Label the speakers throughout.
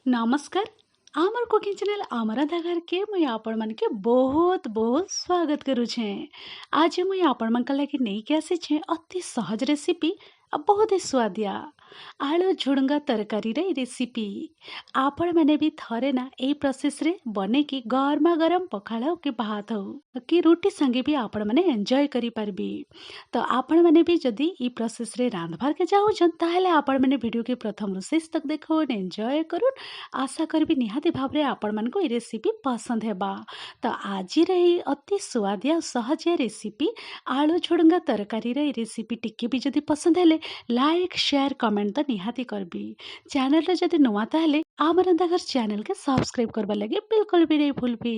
Speaker 1: नमस्कार। आमर cooking channel आमर घर के मुई आपण मन के बहुत बहुत स्वागत करू छे। आज मुई आपण मन लगी नहीं के आसी छे अति सहज रेसिपी आ बहुत ही स्वादिया आलू झुड़ंगा तरकारी रे रेसिपी। आपण माने भी थरे ना ए प्रोसेस रे बने की गरमा गरम पखाला के भात हो कि रोटी संगे भी आपण माने एंजॉय करी पारबी। तो आपण माने भी जदी ई प्रोसेस रे रांधबार के जाऊ छन ताहले आपण माने वीडियो के प्रथम ରୁ शेष तक देखोन एंजॉय करूँ। आशा करबी निहाती भावरे आपण मन को ई रेसिपी पसंद हेबा। तो आज रही अति स्वादिया सहजिया रेसिपी आलू झुड़ंगा तरकारी रे रेसिपी टिके भी जदी पसंद हेले लाइक शेयर कमेंट तो निहाती करबी। चैनल रे जदी नुआ ताहले आमर घर चैनल के सब्सक्राइब करबा लगे बिल्कुल भी नहीं भूलबी।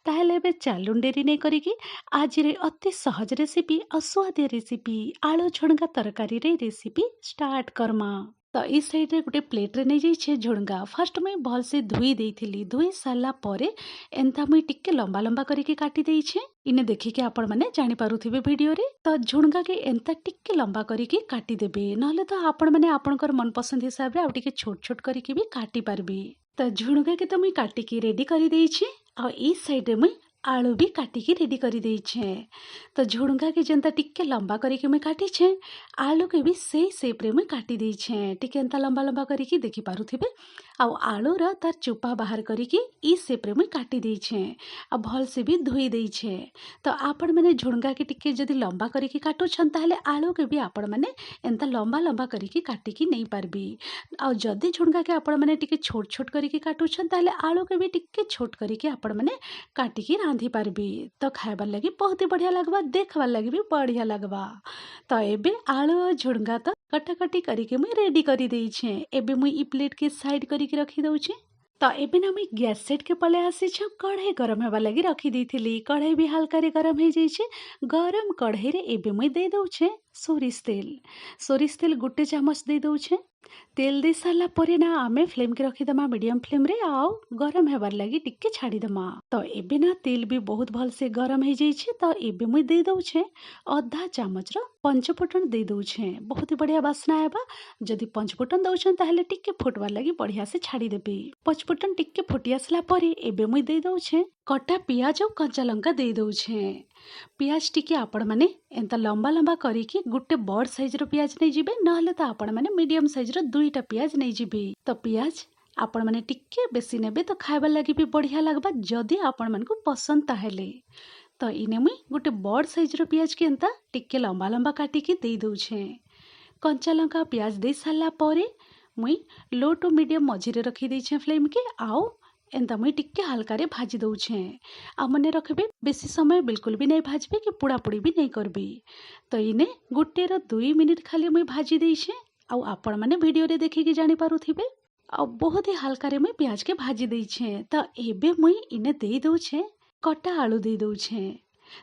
Speaker 1: ताहले बे चालुन डेरी नहीं करिकी आज रे अति सहज रेसिपी और स्वादिया रेसिपी आलू झुड़ंगा तरकारी रे रेसिपी स्टार्ट करमा। तो इस साइड रे गोटे प्लेट रे नहीं जाइए झुड़ंगा फास्ट मुई भल से धुई देइथिली। धुई सारा परे एंता मुई टिके लंबा लंबा करके काटी देइछे। इने देखिके आपण माने जानि पारुथिबे वीडियो रे। तो झुड़ंगा के एंता टिके लंबा करके काटी देबे नहले तो आपण माने आपनकर मन पसंद हिसाब रे आ टिके छोट छोट करके भी काटी पारबे। तो झुड़ंगा के तो मुई काटिकी रेडी करी देइछे और इस साइड रे मुई आलू भी काटिकी रेडी करी देइछे। तो झुड़ंगा के जेंता टिके लंबा करके मुई काटिछे आलू के भी से शेप रे मुई काटी देइछे। टिके एंता लंबा लंबा करके देखि पारुथिबे आ आलू रा तार चोपा बाहर करके ई शेप रे मुई काटी देइछे आ भल से भी धोई देइछे। तो आपण माने झुड़ंगा के टिके जदी लंबा करके काटू छन ताहले आलू के भी आपण माने एंता लंबा लंबा करके काटिकी नहीं पारबी। आ जदी झुड़ंगा के आपण माने टिके छोट छोट करके काटू छन ताहले आलू के भी टिके छोट करके आपण माने काटिकी रांधी पारबी। तो खाइबार लगी बहुत ही बढ़िया लगबा, देखबार लगी भी बढ़िया लगबा। तो एबे आलू और झुड़ंगा तो कटाकटी करके मुई रेडी करी देइछे। एबे मुई ई प्लेट के साइड करके रखी दउछे। तो एबे ना मुई गैस सेट के पले आसी छ कढ़ाई गरम हेबा लगी रखी देइथिली। कढ़ाई भी हल्का रे गरम हे जाइछे। गरम कढ़ाई रे एबे मुई दे दउछे सोरिष तेल। सोरिष तेल गोटे चामच दे दउछे। तेल दे सारा परे ना आमे फ्लेम के रखीदमा मीडियम फ्लेम रे आओ गरम हेबार लगी टिके छाड़ीदमा। तो एबे ना तेल भी बहुत भल से गरम हे जाइछे। तो एबे मुई दे दउछे आधा चामच रो पंचफुटन दे दउछे। बहुत ही बढ़िया बास्ना हेबा। जदी पंचफुटन दउछन ताहले टिके फुटबार लगी बढ़िया से छाड़ी देबे। पंचफुटन टिके फुटी आसला परे एबे मुई दे दउछे कटा पियाज और कच्चा लंका दे दउछे। पियाज टिके आपण माने एंता लंबा लंबा करिकी गुटे बड़ साइज रो पियाज नहीं जिबे नहले तो आपण माने मीडियम साइज रो दुईटा पियाज नहीं जिबे। तो पियाज आपण माने टिके बेसी नेबे तो खाइबार लगी भी बढ़िया लगबा जदी आपण मन को पसंद ताहेले। तो इने मुई गुटे बड़ साइज रो पियाज के एंता टिके लंबा लंबा काटिकी दे दउछे। कच्चा लंका पियाज दे साला परे मुई लो टू मीडियम मझिरे रखी देइछे फ्लेम के आओ एंता मुई टिके हल्का रे भाजी दउछे। आ मने रखबे बेसी समय बिल्कुल भी नहीं भाजबे कि पोड़ापोड़ी भी नहीं करबे। तो इने गुटे रो 2 मिनिट खाली मुई भाजी देइछे। आ आपण माने वीडियो रे देखिके जानि पारुथिबे आ बहुत ही हल्का रे मुई प्याज के भाजी देइछे। तो एबे मुई इने दे दउछे कटा आलू दे दउछे।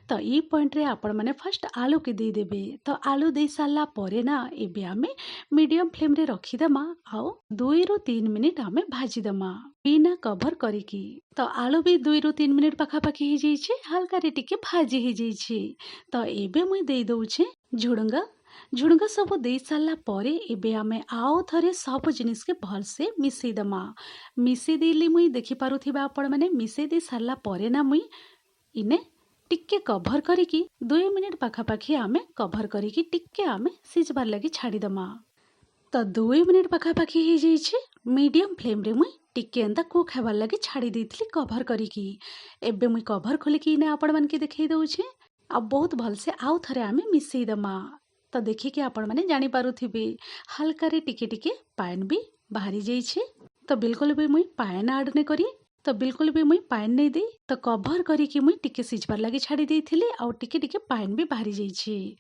Speaker 1: तो ई पॉइंट रे आपण माने फर्स्ट आलू के दे देबे। तो आलू दे साला परे ना एबे आमे मीडियम फ्लेम रे रखी दमा आओ 2 ରୁ 3 मिनिट आमे भाजी दमा बिना कवर करिकी। तो आलू भी 2 ରୁ 3 मिनिट पाखापाखी ही जाइछे हल्का रे टिके भाजी ही जाइछे। तो एबे मुई दे दउछे झुड़ंगा। झुड़ंगा सब दे साला परे एबे आमे आओ थरे सब जिनिस के भल से मिसई दमा। मिसई देली मुई देखि पारुथिबा आपण माने मिसई दे साला परे ना मुई इने टिके कभर करिकी 2 मिनिट पाखापाखी आमे कभर करिकी टिके आमे सिजबार लगी छाड़ीदमा। तो 2 मिनिट पाखापाखी ही जाइछे। मीडियम फ्लेम रे मुई टिके एंता कुक हेबार लगी छाड़ी देइथिली कभर करिकी। एबे मुई कभर खोलिकी इने आपण मन के देखै दउछे आ बहुत भल से आउ थरे आमे मिसई दमा। तो देखिके आपण माने जानि पारुथिबे हल्का रे टिके टिके पानी भी बाहरी जाइछे। तो बिल्कुल भी मुई पानी ऐड नै करी। तो बिल्कुल भी मुई पानी नहीं दे तो कभर करिकी मुई टिके सिजबार लगी छाड़ी देइथिली आ टिके टिके पानी भी बाहरी जाइछे।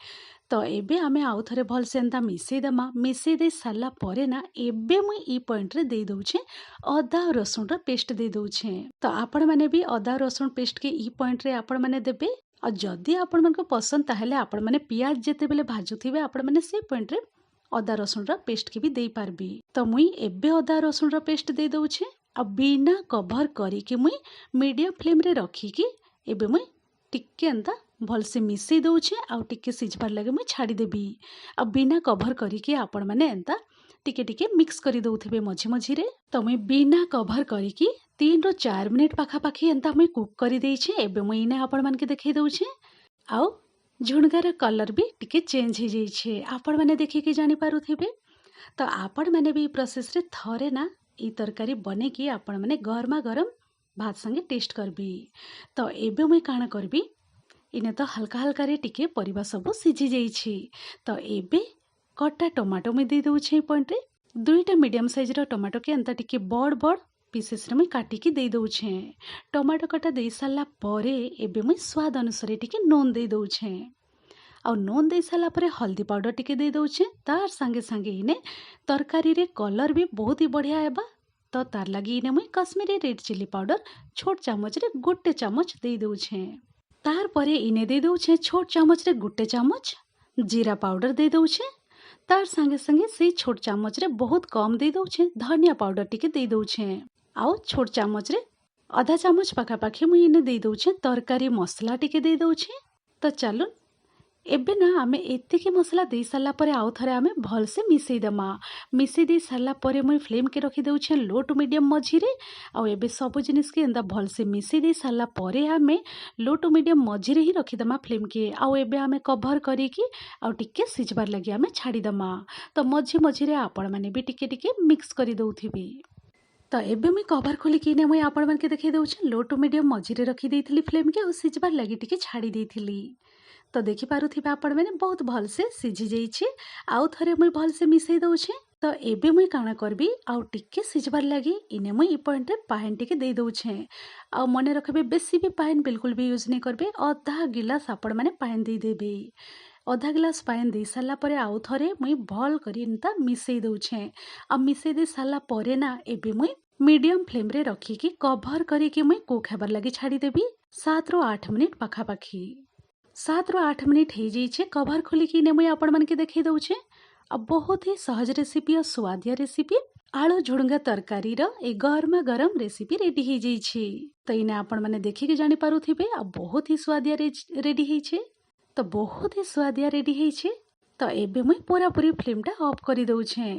Speaker 1: तो एबे आमे आउ थरे भल से एंता मिसई दमा। मिसई दे साला परे ना एबे मुई ई पॉइंट रे दे दउछे अदा और रसुन रा पेस्ट दे दउछे। तो आपण माने भी अदा रसुन पेस्ट के ई पॉइंट रे आपण माने देबे। और जदी आपण मन को पसंद ताहेले आपण माने पियाज जेते बेले भाजुथिबे आपण माने से पॉइंट रे अदा रसुन रा पेस्ट के भी देई पारबी। तो मुई एबे अदा रसुन रा पेस्ट दे दउछे आ बिना कभर करिकी मुई मीडियम फ्लेम रे रखिकी एबे मुई टिके एंता भल से मिसई दउछे आ टिके सिजबार लगे मुई छाड़ी देबी। आ बिना कभर करिकी आपण माने एंता टिके टिके मिक्स करी दउथिबे मझी मझिरे। तो मुई बिना कभर करिकी 3 ରୁ 4 मिनिट पाखापाखी एंता मुई कुक करी देइछे। एबे मुई इने आपण मानके देखै दउछे। आउ झुणगार कलर भी टिके चेंज हो जाइछे, आपण माने देखिके जानि पारुथिबे। तो आपण माने भी प्रोसेस रे थरे ना ई तरकारी बने कि आपण माने गरमा गरम भात संगे टेस्ट करबी। तो एबे मुई काना करबी, इने तो हल्का हल्का रे टिके परिबा सब सिझी जाइछि। तो एबे कटा टमाटो मुई दे दउछे पॉइंट रे। 2टा मीडियम साइज रो टमाटो के एंता टिके बड़ बड़ पीसेस रे मुई काटिकी दे दउछे। टमाटो कटा दे साला परे एबे मुई स्वाद अनुसार टिके नून दे दउछे। आ नून दे साला परे हल्दी पाउडर टिके दे दउछे। तार संगे संगे इने तरकारी रे कलर भी बहुत ही बढ़िया हेबा। तो तार लगी इने मुई कश्मीरी रेड चिली पाउडर छोट चामच रे 1 चामच दे दउछे। तार परे इने दे दउछे छोट चामच रे 1 चामच जीरा पाउडर दे दउछे। तार संगे संगे से छोट चामच रे बहुत कम दे दउछे धनिया पाउडर टिके दे दउछे। आउ छोट चामच रे आधा चामच पाखापाखी मुई इने दे दउछे तरकारी मसला टिके दे दउछे। तो चलो एबे ना आमे एतिकी मसला दे साला परे आउ थरे आमे भल से मिसई दमा। मिसई दे साला परे मुई फ्लेम के रखी दउछे लो टू मीडियम मझिरे। आउ एबे सब जिनिस के एंदा भल से मिसई दे साला परे आमे लो टू मीडियम मझिरे ही रखी दमा फ्लेम के। आउ एबे आमे कभर करिकी आउ टिके सिझबार लगी आमे छाड़ी दमा। तो मझी मझिरे आपण माने भी टिके टिके मिक्स करी दउथिबे। तो एबे मुई कभर खोलिकी ने मुई आपण मानके देखै दउछे लो टू मीडियम मझिरे रखी देइथिली फ्लेम के। आउ सिझबार लगी टिके छाड़ी देइथिली। तो देखि पारुथिबे आपण माने बहुत भल से सिझी जाइछे। आउ थरे मुई भल से मिसई दउछे। तो एबे मुई काना करबी आउ टिके सिझबार लगी इने मुई ई पॉइंट रे पानी टिके दे दउछे। आउ मने रखबे बेसी भी पानी बिल्कुल भी यूज नहीं करबे। आधा गिलास आपण माने पानी दे देबे। आधा गिलास पानी दे साला परे आउ थरे मुई भल करी एंता मिसई दउछे। आ मिसई दे साला परे ना एबे मुई मीडियम फ्लेम रे रखिकी कभर करिकी मुई कुक हेबार लगी छाड़ी देबी 7 ରୁ 8 मिनिट पाखापाखी। 7 ରୁ 8 मिनिट हो जाइए कभर खोलिकी ने मुई आपण मानके देखै दउछे। अब बहुत ही सहज रेसिपी और स्वादिया रेसिपी आलू झुड़ंगा तरकारी रो ए गरमा गरम रेसिपी रेडी हो जाइए। तो इने आपण माने देखिके जानि पारुथिबे अब बहुत ही स्वादिया रेडी होइछे। तो बहुत ही स्वादिया रेडी होइछे। तो एबे मुई पूरा पूरी फ्लेम टा ऑफ करी दउछे।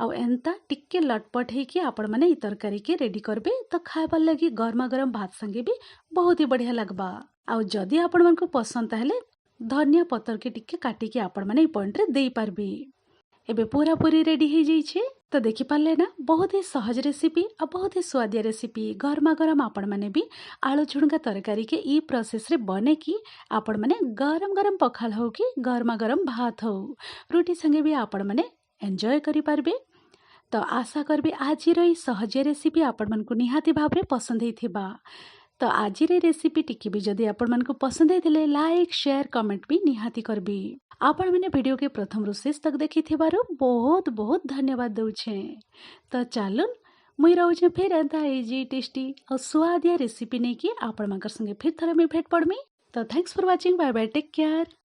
Speaker 1: आउ एंता टिके लटपट हेकी आपण माने ई तरकारी के रेडी करबे। तो खाइबार लगी गरमा गरम भात संगे भी बहुत ही बढ़िया लगबा। आउ जदि आपण मानको पसंद ताहेले धनिया पत्तर के टिके काटिके आपण माने ई पॉइंट रे देई पारबी। एबे पूरा पूरी रेडी हो जाइए। तो देखि पारले ना बहुत ही सहज रेसिपी और बहुत ही स्वादिया रेसिपी गरमा गरम आपण माने भी आलू झुणगा तरकारी के ई प्रोसेस रे बने कि आपण माने गरम गरम पखाल हो कि गरमा गरम भात हो रोटी संगे भी आपण माने एंजॉय करि पारबे। तो आशा करबी आज ई सहज रेसिपी आपण मानकु निहाती भाबरे पसंद हेइथिबा। तो आज रेसिपी टिके भी जदि आपण मानकु पसंद हेइथिले लाइक शेयर कमेंट भी निहाती करबी। आपण मैंने वीडियो के प्रथम ରୁ शेष तक देखि बहुत बहुत धन्यवाद दउछे। तो चलो मुई रहूचे फिर एंता इजी टेस्टी और स्वादिया रेसिपी नहीं कि आपण मानकर संगे फिर थरे में भेट पड़मी। तो thanks for watching, bye bye, take care.